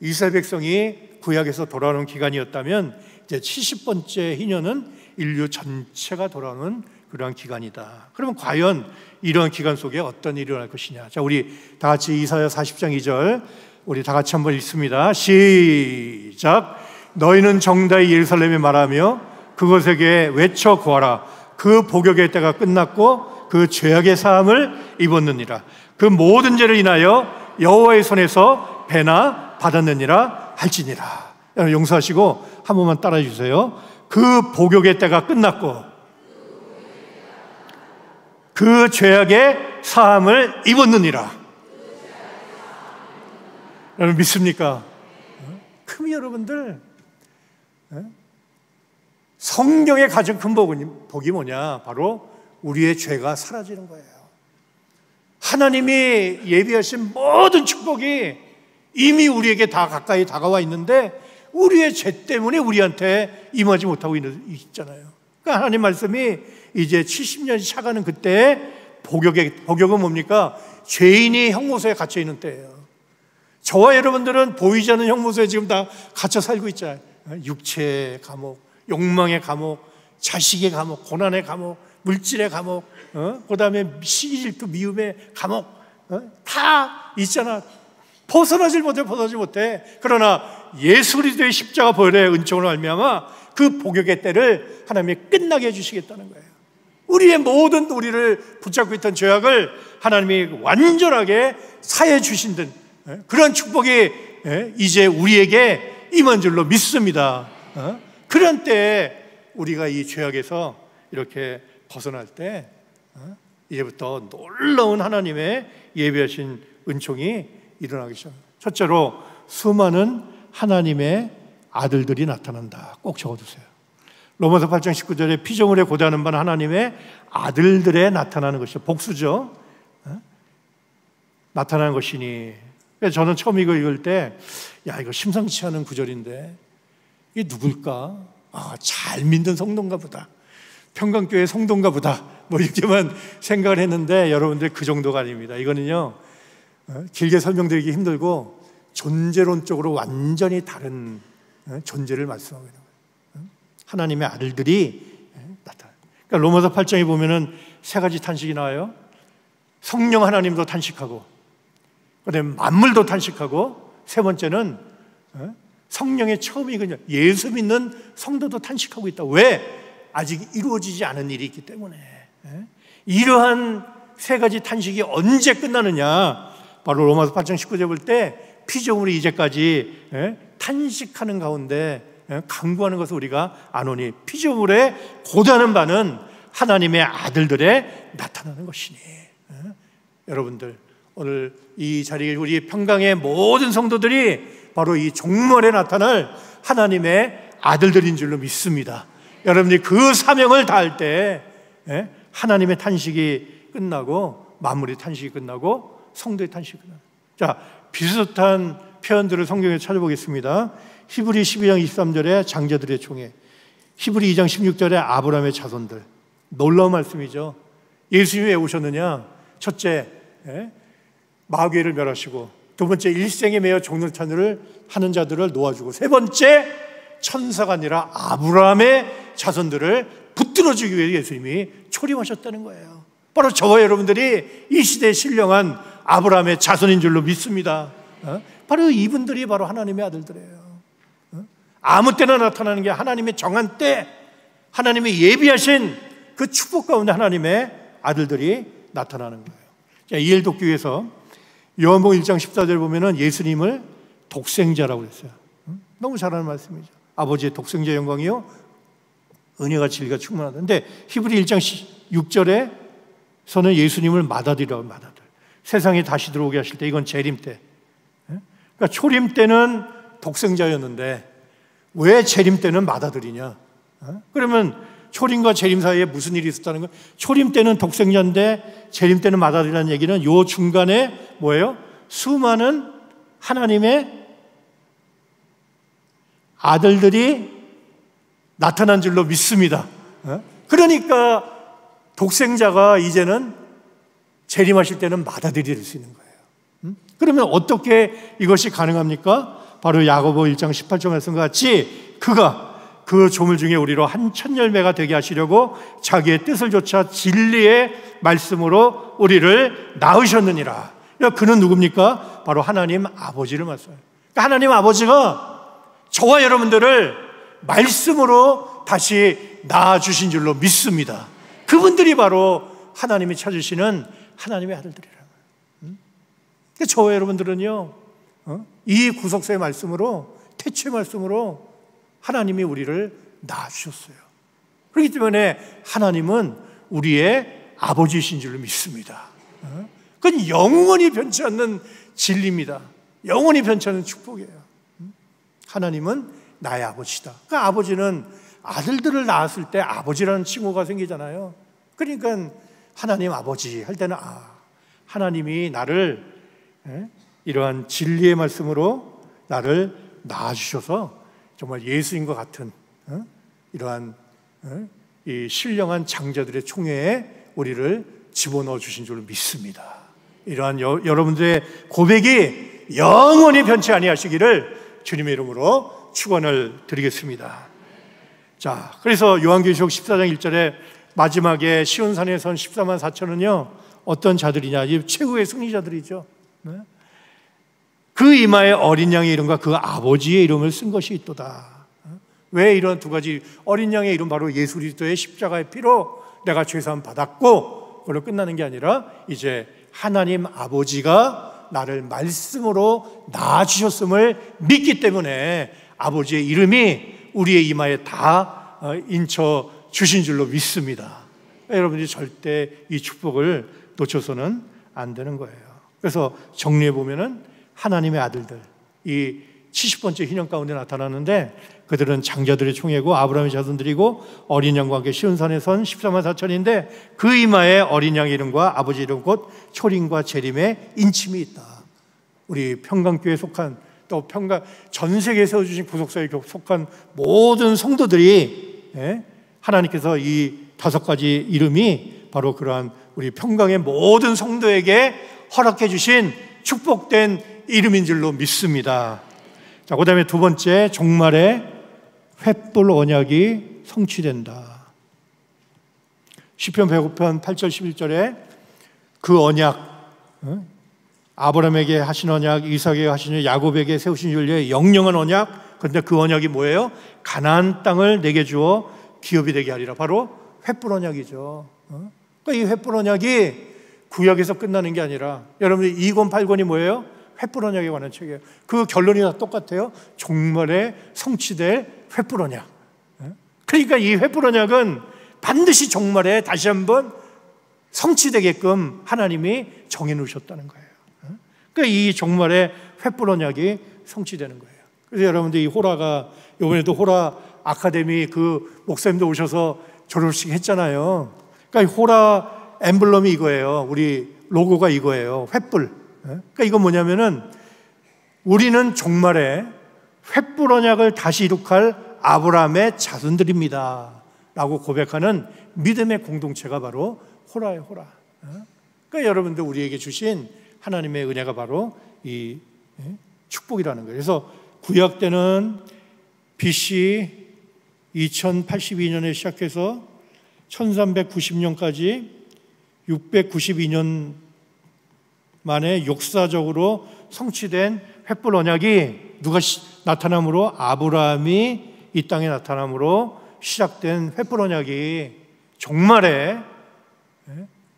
이스라엘 백성이 구약에서 돌아오는 기간이었다면 이제 70번째 희년은 인류 전체가 돌아오는 그러한 기간이다. 그러면 과연 이러한 기간 속에 어떤 일이 일어날 것이냐. 자, 우리 다 같이 이사야 40장 2절 우리 다 같이 한번 읽습니다. 시작. 너희는 정다이 예루살렘에 말하며 그것에게 외쳐 구하라. 그 복역의 때가 끝났고 그 죄악의 사함을 입었느니라. 그 모든 죄를 인하여 여호와의 손에서 배나 받았느니라 할지니라. 여러분 용서하시고 한 번만 따라해 주세요. 그 복역의 때가 끝났고 그 죄악의 사함을 입었느니라. 여러분 믿습니까? 그럼 여러분들 성경의 가장 큰 복이 뭐냐? 바로 우리의 죄가 사라지는 거예요. 하나님이 예비하신 모든 축복이 이미 우리에게 다 가까이 다가와 있는데 우리의 죄 때문에 우리한테 임하지 못하고 있잖아요. 그러니까 하나님 말씀이 이제 70년이 차가는 그때 복역은 뭡니까? 죄인이 형무소에 갇혀 있는 때예요. 저와 여러분들은 보이지 않는 형무소에 지금 다 갇혀 살고 있잖아요. 육체의 감옥, 욕망의 감옥, 자식의 감옥, 고난의 감옥, 물질의 감옥, 그 다음에 시기 질투 미움의 감옥, 다 있잖아. 벗어나질 못해. 그러나 예수 그리스도의 십자가 보혈의 은총으로 말미암아 그 복역의 때를 하나님이 끝나게 해주시겠다는 거예요. 우리의 모든 우리를 붙잡고 있던 죄악을 하나님이 완전하게 사해 주신 듯 그런 축복이 이제 우리에게 임한 줄로 믿습니다. 그런 때에 우리가 이 죄악에서 이렇게 벗어날 때 이제부터 놀라운 하나님의 예비하신 은총이 일어나기 시작합니다. 첫째로 수많은 하나님의 아들들이 나타난다. 꼭 적어두세요. 로마서 8장 19절에 피조물에 고대하는 바는 하나님의 아들들에 나타나는 것이죠. 복수죠. 나타나는 것이니. 그래서 저는 처음 이거 읽을 때 이거 심상치 않은 구절인데 이게 누굴까? 잘 믿는 성도인가 보다. 평강교회 성도인가 보다. 뭐 이렇게만 생각을 했는데 여러분들 그 정도가 아닙니다. 이거는요 길게 설명드리기 힘들고 존재론적으로 완전히 다른 존재를 말씀하고 있는 거예요. 하나님의 아들들이 나타나요. 그러니까 로마서 8장에 보면은 세 가지 탄식이 나와요. 성령 하나님도 탄식하고, 그다음에 만물도 탄식하고, 세 번째는 성령의 처음이거든요. 예수 믿는 성도도 탄식하고 있다. 왜? 아직 이루어지지 않은 일이 있기 때문에. 이러한 세 가지 탄식이 언제 끝나느냐? 바로 로마서 8장 19절 볼 때 피조물이 이제까지 탄식하는 가운데 강구하는 것을 우리가 아노니 피조물에 고대하는 바는 하나님의 아들들에 나타나는 것이니. 여러분들 오늘 이 자리에 우리 평강의 모든 성도들이 바로 이 종말에 나타날 하나님의 아들들인 줄로 믿습니다. 여러분이 그 사명을 다할 때 하나님의 탄식이 끝나고 만물의 탄식이 끝나고 성도의 탄식이 끝나고. 자, 비슷한 표현들을 성경에 찾아보겠습니다. 히브리 12장 23절에 장자들의 총회, 히브리 2장 16절에 아브라함의 자손들. 놀라운 말씀이죠. 예수님이 왜 오셨느냐? 첫째, 마귀를 멸하시고, 두 번째, 일생에 매여 종들 찬유를 하는 자들을 놓아주고, 세 번째, 천사가 아니라 아브라함의 자손들을 붙들어주기 위해 예수님이 초림하셨다는 거예요. 바로 저와 여러분들이 이 시대에 신령한 아브라함의 자손인 줄로 믿습니다. 바로 이분들이 바로 하나님의 아들들이에요. 아무 때나 나타나는 게 하나님의 정한 때, 하나님의 예비하신 그 축복 가운데 하나님의 아들들이 나타나는 거예요. 자, 이해를 돕기 위해서 요한복음 1장 14절 보면은 예수님을 독생자라고 그랬어요. 너무 잘하는 말씀이죠. 아버지의 독생자 영광이요 은혜가 진리가 충만하다. 근데 히브리 1장 6절에서는 예수님을 맏아들이라고, 맏아들. 세상에 다시 들어오게 하실 때, 이건 재림 때. 그러니까 초림 때는 독생자였는데 왜 재림 때는 맏아들이냐? 그러면 초림과 재림 사이에 무슨 일이 있었다는 거예요? 초림 때는 독생자인데 재림 때는 맏아들이라는 얘기는 요 중간에 뭐예요? 수많은 하나님의 아들들이 나타난 줄로 믿습니다. 그러니까 독생자가 이제는 재림하실 때는 맏아들이 될 수 있는 거예요. 그러면 어떻게 이것이 가능합니까? 바로 야고보 1장 18절 말씀과 같이 그가 그 조물 중에 우리로 한 천 열매가 되게 하시려고 자기의 뜻을 좇아 진리의 말씀으로 우리를 낳으셨느니라. 그는 누굽니까? 바로 하나님 아버지를 말씀해요. 그러니까 하나님 아버지가 저와 여러분들을 말씀으로 다시 낳아주신 줄로 믿습니다. 그분들이 바로 하나님이 찾으시는 하나님의 아들들이라는 거예요. 저와 여러분들은요, 이 구속사의 말씀으로, 태초의 말씀으로 하나님이 우리를 낳아주셨어요. 그렇기 때문에 하나님은 우리의 아버지이신 줄로 믿습니다. 그건 영원히 변치 않는 진리입니다. 영원히 변치 않는 축복이에요. 하나님은 나의 아버지다. 그러니까 아버지는 아들들을 낳았을 때 아버지라는 칭호가 생기잖아요. 그러니까 하나님 아버지 할 때는 하나님이 나를 이러한 진리의 말씀으로 나를 낳아주셔서 정말 예수님과 같은 이러한 이 신령한 장자들의 총회에 우리를 집어넣어 주신 줄 믿습니다. 이러한 여러분들의 고백이 영원히 변치 아니하시기를 주님의 이름으로 축원을 드리겠습니다. 자, 그래서 요한계시록 14장 1절에 마지막에 시온산에 선 14만 4천은요 어떤 자들이냐? 이 최후의 승리자들이죠. 그 이마에 어린 양의 이름과 그 아버지의 이름을 쓴 것이 있도다. 왜 이런 두 가지? 어린 양의 이름 바로 예수 그리스도의 십자가의 피로 내가 죄사함 받았고 그걸로 끝나는 게 아니라 이제 하나님 아버지가 나를 말씀으로 낳아주셨음을 믿기 때문에 아버지의 이름이 우리의 이마에 다 인쳐 주신 줄로 믿습니다. 여러분들이 절대 이 축복을 놓쳐서는 안 되는 거예요. 그래서 정리해 보면은 하나님의 아들들, 이 70번째 희년 가운데 나타나는데 그들은 장자들의 총회고 아브라함의 자손들이고 어린 양과 함께 시온산에 선 14만 4천인데 그 이마에 어린 양의 이름과 아버지 이름 곧 초림과 재림의 인침이 있다. 우리 평강교회에 속한 또 전 세계에 세워주신 구속사에 속한 모든 성도들이 하나님께서 이 5가지 이름이 바로 그러한 우리 평강의 모든 성도에게 허락해 주신 축복된 이름인 줄로 믿습니다. 자, 그 다음에 두 번째, 종말에 횃불 언약이 성취된다. 시편 105편 8절 11절에 그 언약, 아브라함에게 하신 언약, 이삭에게 하신 언약, 야곱에게 세우신 윤리의 영영한 언약. 그런데 그 언약이 뭐예요? 가나안 땅을 내게 주어 기업이 되게 하리라. 바로 횃불 언약이죠. 그러니까 이 횃불 언약이 구약에서 끝나는 게 아니라 여러분들 2권 8권이 뭐예요? 횃불 언약에 관한 책이에요. 그 결론이 다 똑같아요. 종말에 성취될 횃불 언약. 그러니까 이 횃불 언약은 반드시 종말에 다시 한번 성취되게끔 하나님이 정해 놓으셨다는 거예요. 그러니까 이 종말에 횃불 언약이 성취되는 거예요. 그래서 여러분들 이 호라가 이번에도 호라 아카데미 그 목사님도 오셔서 졸업식 했잖아요. 그러니까 이 호라 엠블럼이 이거예요. 우리 로고가 이거예요. 횃불. 그러니까 이건 뭐냐면은 우리는 종말에 횃불 언약을 다시 이룩할 아브라함의 자손들입니다 라고 고백하는 믿음의 공동체가 바로 호라예요. 호라. 그러니까 여러분들 우리에게 주신 하나님의 은혜가 바로 이 축복이라는 거예요. 그래서 구약 때는 BC 2082년에 시작해서 1390년까지 692년 만에 역사적으로 성취된 횃불 언약이 누가 나타남으로 아브라함이 이 땅에 나타남으로 시작된 횃불 언약이 종말에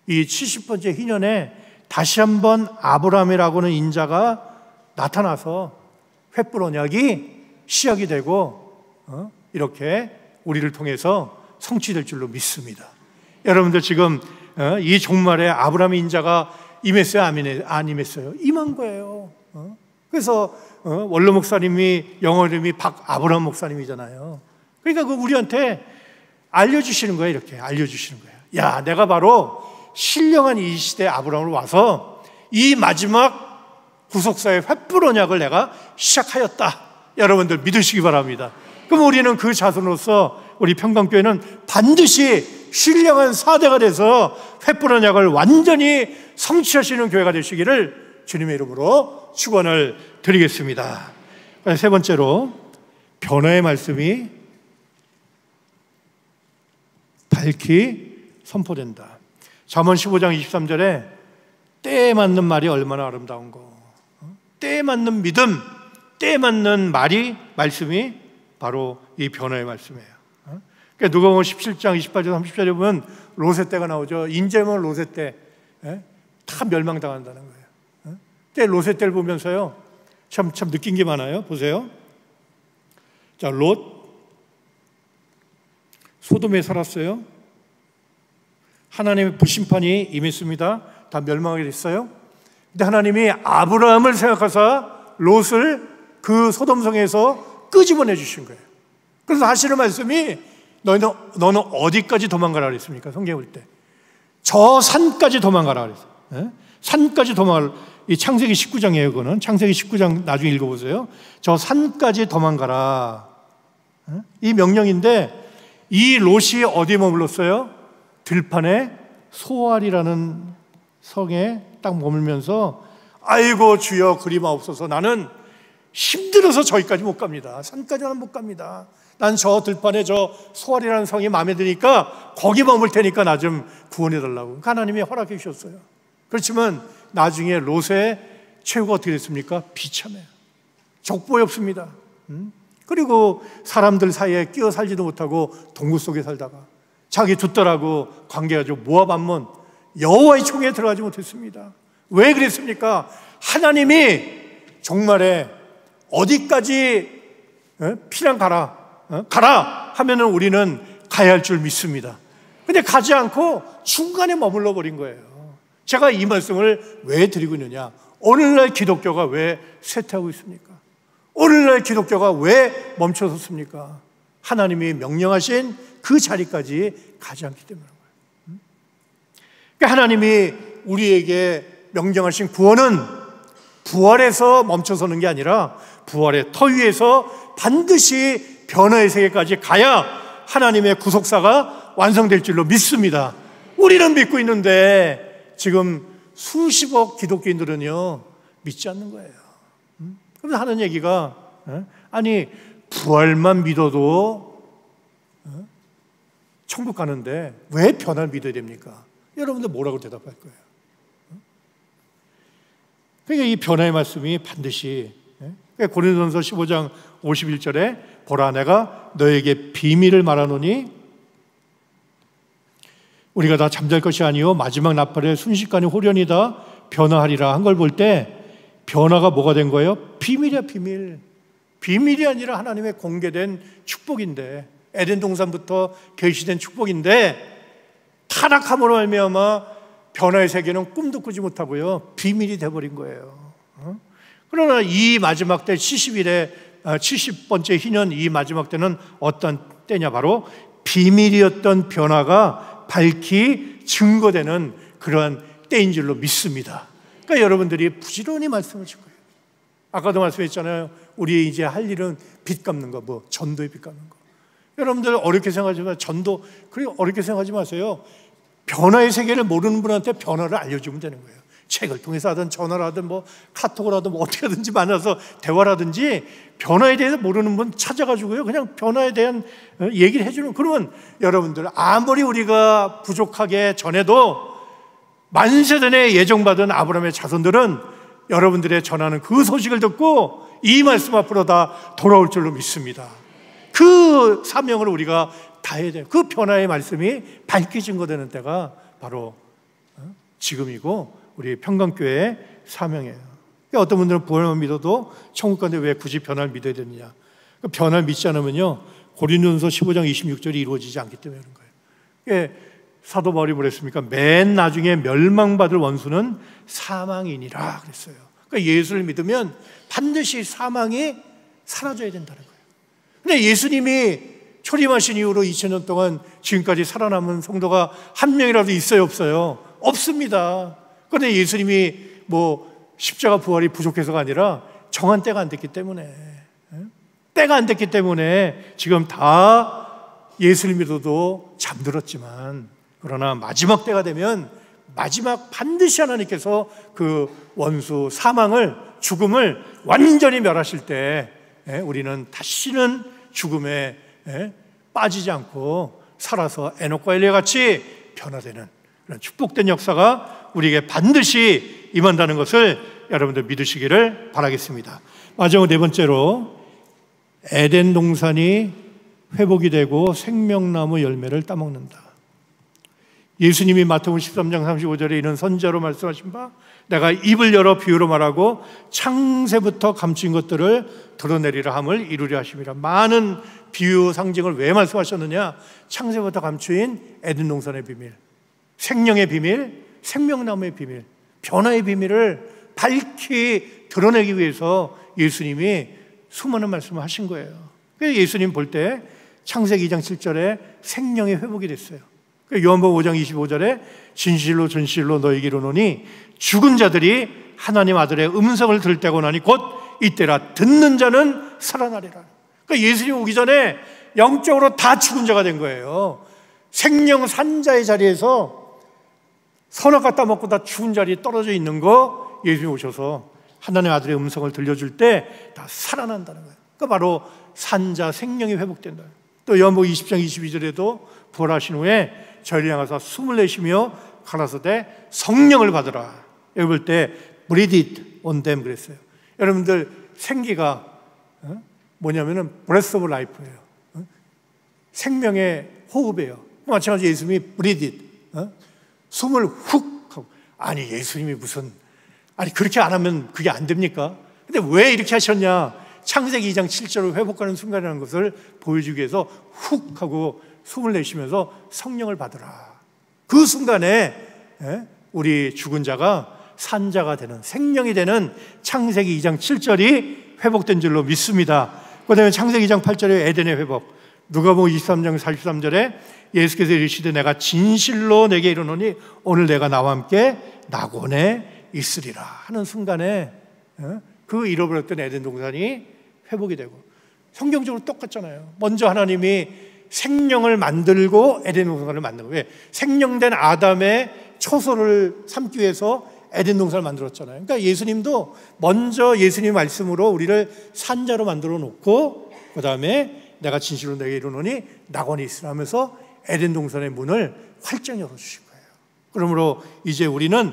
이 70번째 희년에 다시 한번 아브라함이라고는 인자가 나타나서 횃불 언약이 시작이 되고 이렇게 우리를 통해서 성취될 줄로 믿습니다. 여러분들 지금 이 종말에 아브라함의 인자가 임했어요? 안 임했어요? 임한 거예요. 그래서 원로 목사님이 영어 이름이 박아브라함 목사님이잖아요. 그러니까 그 우리한테 알려주시는 거예요. 이렇게 알려주시는 거예요. 야, 내가 바로 신령한 이 시대 아브라함으로 와서 이 마지막 구속사의 횃불 언약을 내가 시작하였다. 여러분들 믿으시기 바랍니다. 그럼 우리는 그 자손으로서 우리 평강교회는 반드시 신령한 사대가 돼서 횃불 언약을 완전히 성취하시는 교회가 되시기를 주님의 이름으로 축원을 드리겠습니다. 세 번째로 변화의 말씀이 밝히 선포된다. 잠언 15장 23절에 때에 맞는 말이 얼마나 아름다운고, 때에 맞는 믿음, 때에 맞는 말씀이 바로 이 변화의 말씀이에요. 그러니까 누가복음 17장 28절 30절에 보면 롯의 때가 나오죠. 인재면 롯의 때, 다 멸망당한다는 거예요. 때 롯의 때를 보면서요, 참 느낀 게 많아요. 보세요. 자, 롯 소돔에 살았어요. 하나님의 불심판이 임했습니다. 다 멸망하게 됐어요. 근데 하나님이 아브라함을 생각하사 롯을 그 소돔성에서 끄집어내 주신 거예요. 그래서 하시는 말씀이 너는 어디까지 도망가라 그랬습니까? 성경에 볼 때 저 산까지 도망가라 그랬어요. 산까지 도망가라. 이 창세기 19장이에요. 그거는 창세기 19장 나중에 읽어보세요. 저 산까지 도망가라. 이 명령인데 이 롯이 어디에 머물렀어요? 들판에 소알이라는 성에 딱 머물면서 아이고 주여 그리마옵소서, 나는 힘들어서 저기까지 못 갑니다. 산까지는 못 갑니다. 난 저 들판에 저 소알이라는 성이 마음에 드니까 거기 머물 테니까 나 좀 구원해 달라고 하나님이 허락해 주셨어요. 그렇지만 나중에 롯의 최후가 어떻게 됐습니까? 비참해요. 족보에 없습니다. 그리고 사람들 사이에 끼어 살지도 못하고 동굴 속에 살다가 자기 두 딸하고 관계가지고 모압 암몬 여호와의 총에 들어가지 못했습니다. 왜 그랬습니까? 하나님이 정말에 어디까지 피난 가라 하면은 우리는 가야 할 줄 믿습니다. 근데 가지 않고 중간에 머물러 버린 거예요. 제가 이 말씀을 왜 드리고 있느냐? 오늘날 기독교가 왜 쇠퇴하고 있습니까? 오늘날 기독교가 왜 멈춰섰습니까? 하나님이 명령하신 그 자리까지 가지 않기 때문인 거예요. 그러니까 하나님이 우리에게 명령하신 구원은 부활에서 멈춰서는 게 아니라 부활의 터 위에서 반드시 변화의 세계까지 가야 하나님의 구속사가 완성될 줄로 믿습니다. 우리는 믿고 있는데 지금 수십억 기독교인들은요 믿지 않는 거예요. 그래서 하는 얘기가 아니 부활만 믿어도 천국 가는데 왜 변화를 믿어야 됩니까? 여러분들 뭐라고 대답할 거예요? 그러니까 이 변화의 말씀이 반드시 고린도전서 15장 51절에 보라 내가 너에게 비밀을 말하노니 우리가 다 잠잘 것이 아니요 마지막 나팔에 순식간에 호련이다 변화하리라 한 걸 볼 때 변화가 뭐가 된 거예요? 비밀이야 비밀. 비밀이 아니라 하나님의 공개된 축복인데 에덴 동산부터 계시된 축복인데 타락함으로 말미암아 변화의 세계는 꿈도 꾸지 못하고요 비밀이 돼버린 거예요. 그러나 이 마지막 때 70번째 희년 이 마지막 때는 어떤 때냐? 바로 비밀이었던 변화가 밝히 증거되는 그러한 때인 줄로 믿습니다. 그러니까 여러분들이 부지런히 말씀을 줄 거예요. 아까도 말씀했잖아요. 우리 이제 할 일은 빚 갚는 거, 뭐 전도에 빚 갚는 거. 여러분들 어렵게 생각하지 마세요. 전도 그리고 어렵게 생각하지 마세요. 변화의 세계를 모르는 분한테 변화를 알려주면 되는 거예요. 책을 통해서 하든 전화를 하든 뭐 카톡을 하든 뭐 어떻게 하든지 만나서 대화를 하든지 변화에 대해서 모르는 분 찾아가지고요 그냥 변화에 대한 얘기를 해주는. 그러면 여러분들 아무리 우리가 부족하게 전해도 만세전에 예정받은 아브라함의 자손들은 여러분들의 전하는 그 소식을 듣고 이 말씀 앞으로 다 돌아올 줄로 믿습니다. 그 사명을 우리가 다 해야 돼요. 그 변화의 말씀이 밝게 증거되는 때가 바로 지금이고 우리 평강교회의 사명이에요. 그러니까 어떤 분들은 부활만 믿어도 천국 가는데 왜 굳이 변화를 믿어야 되느냐? 변화를 믿지 않으면요 고린도전서 15장 26절이 이루어지지 않기 때문에 그런 거예요. 그러니까 사도 바울이 뭐랬습니까? 맨 나중에 멸망받을 원수는 사망이니라 그랬어요. 그러니까 예수를 믿으면 반드시 사망이 사라져야 된다는 거예요. 근데 예수님이 초림하신 이후로 2000년 동안 지금까지 살아남은 성도가 한 명이라도 있어요 없어요? 없습니다. 그런데 예수님이 뭐 십자가 부활이 부족해서가 아니라 정한 때가 안 됐기 때문에 때가 안 됐기 때문에 지금 다 예수를 믿어도 잠들었지만 그러나 마지막 때가 되면 마지막 반드시 하나님께서 그 원수 사망을 죽음을 완전히 멸하실 때 우리는 다시는 죽음에 빠지지 않고 살아서 에녹과 엘리야 같이 변화되는 그런 축복된 역사가 우리에게 반드시 임한다는 것을 여러분들 믿으시기를 바라겠습니다. 마지막 네 번째로 에덴 동산이 회복이 되고 생명나무 열매를 따먹는다. 예수님이 마태복음 13장 35절에 이런 선지자로 말씀하신 바 내가 입을 열어 비유로 말하고 창세부터 감추인 것들을 드러내리라 함을 이루려 하심이라. 많은 비유 상징을 왜 말씀하셨느냐? 창세부터 감추인 에덴 동산의 비밀, 생명의 비밀, 생명나무의 비밀, 변화의 비밀을 밝히 드러내기 위해서 예수님이 수많은 말씀을 하신 거예요. 그래서 예수님 볼 때 창세기 2장 7절에 생명의 회복이 됐어요. 요한복음 5장 25절에 진실로 진실로 너희에게 이르노니 죽은 자들이 하나님 아들의 음성을 들을 때고 나니 곧 이때라. 듣는 자는 살아나리라. 그러니까 예수님 오기 전에 영적으로 다 죽은 자가 된 거예요. 생명 산자의 자리에서 선악 갖다 먹고 다 죽은 자리에 떨어져 있는 거 예수님 오셔서 하나님 아들의 음성을 들려줄 때 다 살아난다는 거예요. 그러니까 바로 산자 생명이 회복된다. 또 요한복음 20장 22절에도 부활하신 후에 저희를 향해서 숨을 내쉬며 가라사대 성령을 받으라. 여기 볼 때 breathe it on them 그랬어요. 여러분들 생기가 뭐냐면은 breath of life예요. 생명의 호흡이에요. 마찬가지로 예수님이 breathe it, 숨을 훅 하고. 아니 예수님이 무슨 그렇게 안 하면 그게 안 됩니까? 근데 왜 이렇게 하셨냐? 창세기 2장 7절을 회복하는 순간이라는 것을 보여주기 위해서 훅 하고 숨을 내쉬면서 성령을 받으라. 그 순간에 우리 죽은 자가 산자가 되는, 생명이 되는 창세기 2장 7절이 회복된 줄로 믿습니다. 그 다음에 창세기 2장 8절에 에덴의 회복, 누가복음 23장 43절에 예수께서 이르시되 내가 진실로 내게 이르노니 오늘 내가 나와 함께 낙원에 있으리라 하는 순간에 그 잃어버렸던 에덴 동산이 회복이 되고, 성경적으로 똑같잖아요. 먼저 하나님이 생명을 만들고 에덴 동산을 만든 거예요. 왜? 생명된 아담의 초소를 삼기 위해서 에덴 동산을 만들었잖아요. 그러니까 예수님도 먼저 예수님 말씀으로 우리를 산자로 만들어 놓고 그 다음에 내가 진실로 내게 이르노니 낙원이 있으라 하면서 에덴 동산의 문을 활짝 열어주신 거예요. 그러므로 이제 우리는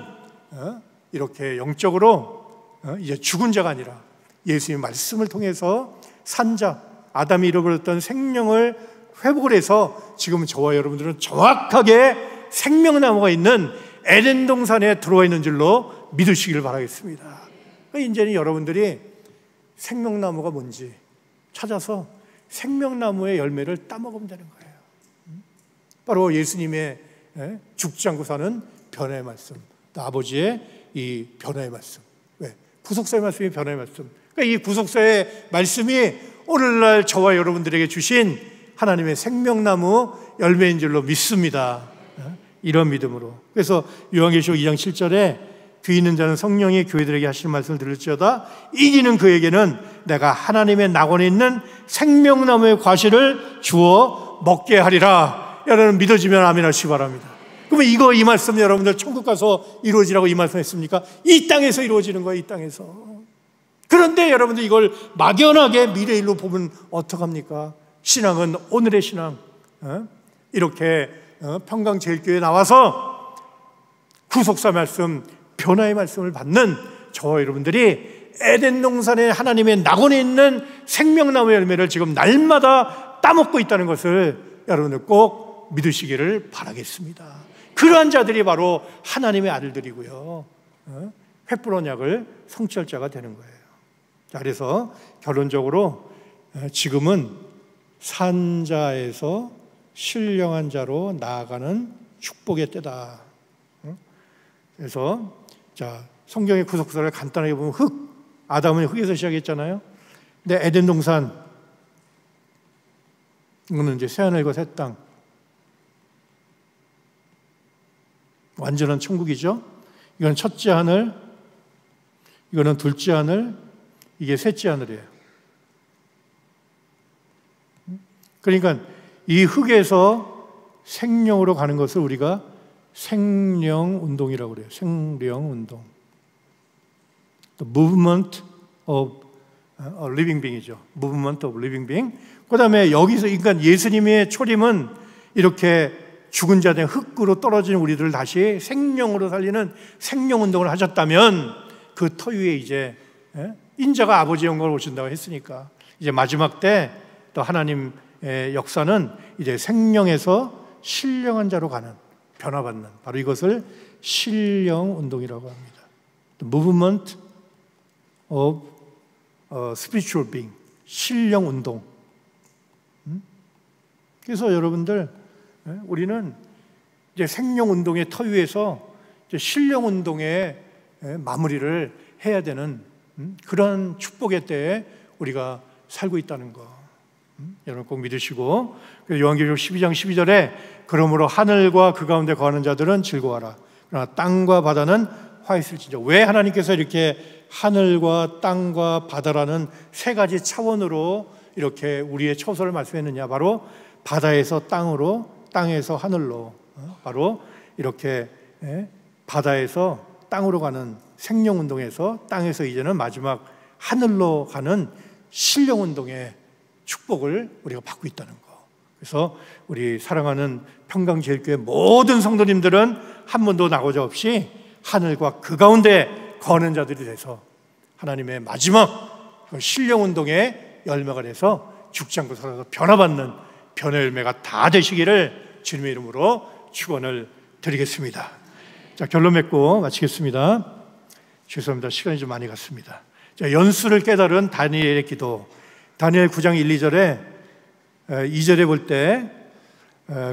이렇게 영적으로 이제 죽은 자가 아니라 예수님 말씀을 통해서 산자, 아담이 잃어버렸던 생명을 회복을 해서 지금 저와 여러분들은 정확하게 생명나무가 있는 에덴 동산에 들어와 있는 줄로 믿으시길 바라겠습니다. 이제는 여러분들이 생명나무가 뭔지 찾아서 생명나무의 열매를 따먹으면 되는 거예요. 바로 예수님의 죽지 않고 사는 변화의 말씀, 또 아버지의 이 변화의 말씀. 왜? 구속사의 말씀이 변화의 말씀. 그러니까 이 구속사의 말씀이 오늘날 저와 여러분들에게 주신 하나님의 생명나무 열매인 줄로 믿습니다. 이런 믿음으로. 그래서 요한계시록 2장 7절에 귀 있는 자는 성령이 교회들에게 하시는 말씀을 들을지어다 이기는 그에게는 내가 하나님의 낙원에 있는 생명나무의 과실을 주어 먹게 하리라. 여러분 믿어지면 아멘 하시기 바랍니다. 그러면 이 말씀 여러분들 천국 가서 이루어지라고 이 말씀 했습니까? 이 땅에서 이루어지는 거예요. 이 땅에서. 그런데 여러분들 이걸 막연하게 미래일로 보면 어떡합니까? 신앙은 오늘의 신앙. 이렇게 평강제일교회에 나와서 구속사 말씀, 변화의 말씀을 받는 저와 여러분들이 에덴 동산에 하나님의 낙원에 있는 생명나무 열매를 지금 날마다 따먹고 있다는 것을 여러분들 꼭 믿으시기를 바라겠습니다. 그러한 자들이 바로 하나님의 아들들이고요, 횃불 언약을 성취할 자가 되는 거예요. 자, 그래서 결론적으로 지금은 산자에서 신령한 자로 나아가는 축복의 때다. 그래서 자, 성경의 구속사를 간단하게 보면 아담은 흙에서 시작했잖아요. 근데 에덴 동산, 이거는 이제 새하늘과 새 땅, 완전한 천국이죠. 이건 첫째 하늘, 이거는 둘째 하늘, 이게 셋째 하늘이에요. 그러니까 이 흙에서 생명으로 가는 것을 우리가 생령운동이라고 그래요. 생령운동. The movement of living being이죠. movement of living being. 그 다음에 여기서 그러니까 예수님의 초림은 이렇게 죽은 자 된 흙으로 떨어진 우리들을 다시 생명으로 살리는 생명운동을 하셨다면 그 터 위에 이제 인자가 아버지의 영광을 오신다고 했으니까 이제 마지막 때 또 하나님의 역사는 이제 생명에서 신령한 자로 가는, 변화받는, 바로 이것을 신령운동이라고 합니다. The movement of spiritual being, 신령운동. 그래서 여러분들, 우리는 이제 생명운동의 터 위에서 이제 신령운동의 마무리를 해야 되는 그런 축복의 때에 우리가 살고 있다는 거 여러분 꼭 믿으시고, 요한계시록 12장 12절에 그러므로 하늘과 그 가운데 거하는 자들은 즐거워하라. 그러나 땅과 바다는 화있을지니라. 왜 하나님께서 이렇게 하늘과 땅과 바다라는 세 가지 차원으로 이렇게 우리의 처소를 말씀했느냐? 바로 바다에서 땅으로, 땅에서 하늘로, 바로 이렇게 바다에서 땅으로 가는 생명운동에서 땅에서 이제는 마지막 하늘로 가는 신령운동의 축복을 우리가 받고 있다는 거. 그래서 우리 사랑하는 평강제일교회 모든 성도님들은 한 번도 나고자 없이 하늘과 그 가운데 거하는 자들이 돼서 하나님의 마지막 신령운동의 열매가 돼서 죽지 않고 살아서 변화받는 변의 열매가 다 되시기를 주님의 이름으로 축원을 드리겠습니다. 자, 결론 맺고 마치겠습니다. 죄송합니다. 시간이 좀 많이 갔습니다. 자, 연수를 깨달은 다니엘의 기도. 다니엘 9장 1, 2절에 2절에 볼 때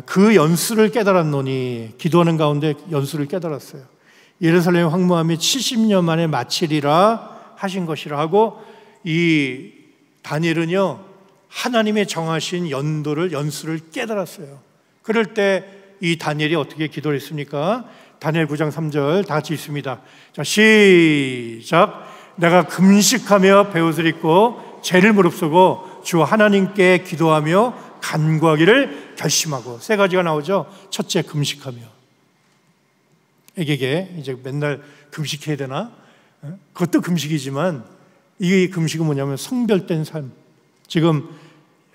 그 연수를 깨달았노니, 기도하는 가운데 연수를 깨달았어요. 예루살렘 황무함이 70년 만에 마치리라 하신 것이라 하고, 이 다니엘은요 하나님의 정하신 연수를 깨달았어요. 그럴 때 이 다니엘이 어떻게 기도를 했습니까? 다니엘 9장 3절 다 같이 읽습니다. 자, 시작. 내가 금식하며 베옷을 입고 죄를 무릅쓰고 주 하나님께 기도하며 간구하기를 결심하고. 세 가지가 나오죠. 첫째, 금식하며. 에게게 이제 맨날 금식해야 되나? 그것도 금식이지만 이 금식은 뭐냐면 성별된 삶. 지금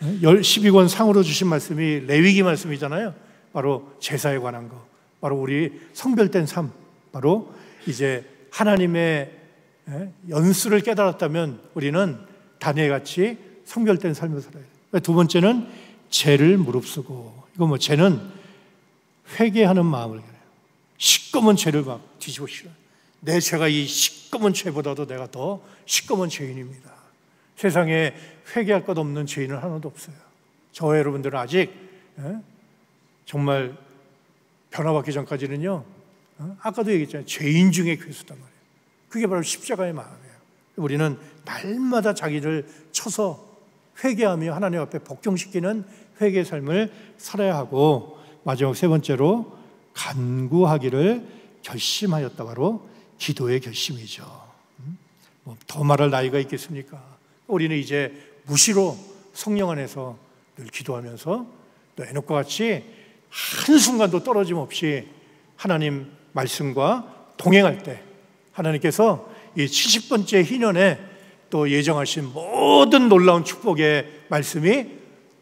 12권 상으로 주신 말씀이 레위기 말씀이잖아요. 바로 제사에 관한 거, 바로 우리 성별된 삶, 바로 이제 하나님의 연수를 깨달았다면 우리는 다니엘같이 성별된 삶을 살아야 돼요. 두 번째는 죄를 무릅쓰고. 이거 뭐 죄는 회개하는 마음을 그래요. 시꺼먼 죄를 막 뒤집어 씌워요. 내 죄가 이 시꺼먼 죄보다도 내가 더 시꺼먼 죄인입니다. 세상에 회개할 것 없는 죄인은 하나도 없어요. 저와 여러분들은 아직 정말 변화받기 전까지는요, 아까도 얘기했잖아요. 죄인 중에 괴수단 말이에요. 그게 바로 십자가의 마음이에요. 우리는 날마다 자기를 쳐서 회개하며 하나님 앞에 복종시키는 회개의 삶을 살아야 하고, 마지막 세 번째로 간구하기를 결심하였다. 바로 기도의 결심이죠. 더 말할 나이가 있겠습니까? 우리는 이제 무시로 성령 안에서 늘 기도하면서 또 에녹과 같이 한순간도 떨어짐 없이 하나님 말씀과 동행할 때 하나님께서 이 70번째 희년에 또 예정하신 모든 놀라운 축복의 말씀이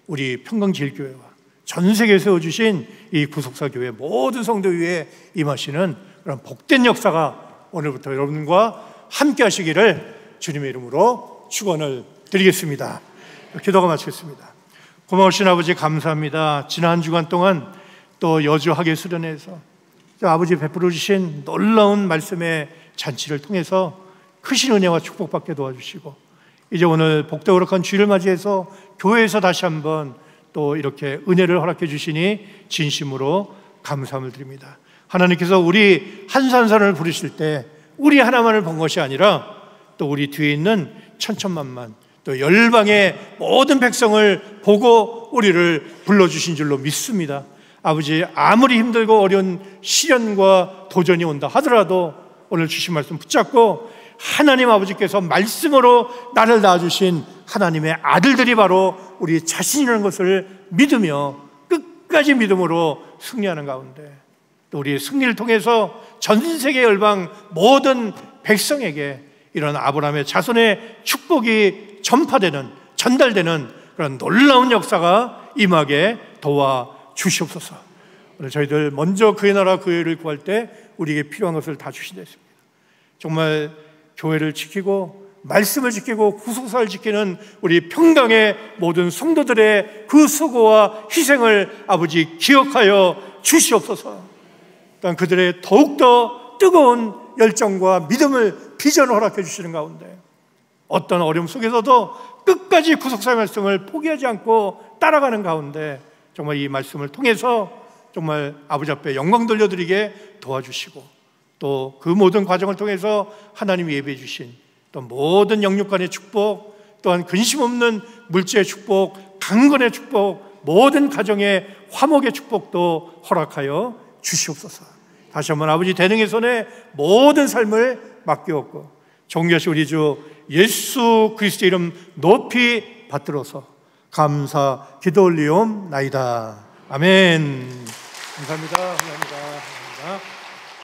우리 평강제일교회와 전 세계에 세워주신 이 구속사교회 모든 성도 위에 임하시는 그런 복된 역사가 오늘부터 여러분과 함께 하시기를 주님의 이름으로 축원을 드리겠습니다. 기도가 마치겠습니다. 고마우신 아버지 감사합니다. 지난 한 주간 동안 또 여주하게 수련해서 아버지 베풀어 주신 놀라운 말씀의 잔치를 통해서 크신 은혜와 축복받게 도와주시고, 이제 오늘 복되고 거룩한 주일을 맞이해서 교회에서 다시 한번 또 이렇게 은혜를 허락해 주시니 진심으로 감사함을 드립니다. 하나님께서 우리 한산산을 부르실 때 우리 하나만을 본 것이 아니라 또 우리 뒤에 있는 천천만만, 또 열방의 모든 백성을 보고 우리를 불러주신 줄로 믿습니다. 아버지, 아무리 힘들고 어려운 시련과 도전이 온다 하더라도 오늘 주신 말씀 붙잡고 하나님 아버지께서 말씀으로 나를 낳아주신 하나님의 아들들이 바로 우리 자신이라는 것을 믿으며 끝까지 믿음으로 승리하는 가운데, 또 우리의 승리를 통해서 전 세계 열방 모든 백성에게 이런 아브라함의 자손의 축복이 전파되는, 전달되는 그런 놀라운 역사가 임하게 도와주시옵소서. 오늘 저희들 먼저 그의 나라 그의 의를 구할 때 우리에게 필요한 것을 다 주신다 했습니다. 정말 교회를 지키고 말씀을 지키고 구속사를 지키는 우리 평강의 모든 성도들의 그 수고와 희생을 아버지 기억하여 주시옵소서. 또한 그들의 더욱더 뜨거운 열정과 믿음을 비전을 허락해 주시는 가운데 어떤 어려움 속에서도 끝까지 구속사의 말씀을 포기하지 않고 따라가는 가운데 정말 이 말씀을 통해서 정말 아버지 앞에 영광 돌려드리게 도와주시고 또 그 모든 과정을 통해서 하나님이 예배해 주신 또 모든 영육간의 축복, 또한 근심 없는 물질의 축복, 강건의 축복, 모든 가정의 화목의 축복도 허락하여 주시옵소서. 다시 한번 아버지 대능의 손에 모든 삶을 맡기옵고 존귀하신 우리 주 예수 그리스도의 이름 높이 받들어서 감사 기도 올리옵나이다. 아멘. 감사합니다. 감사합니다. 감사합니다.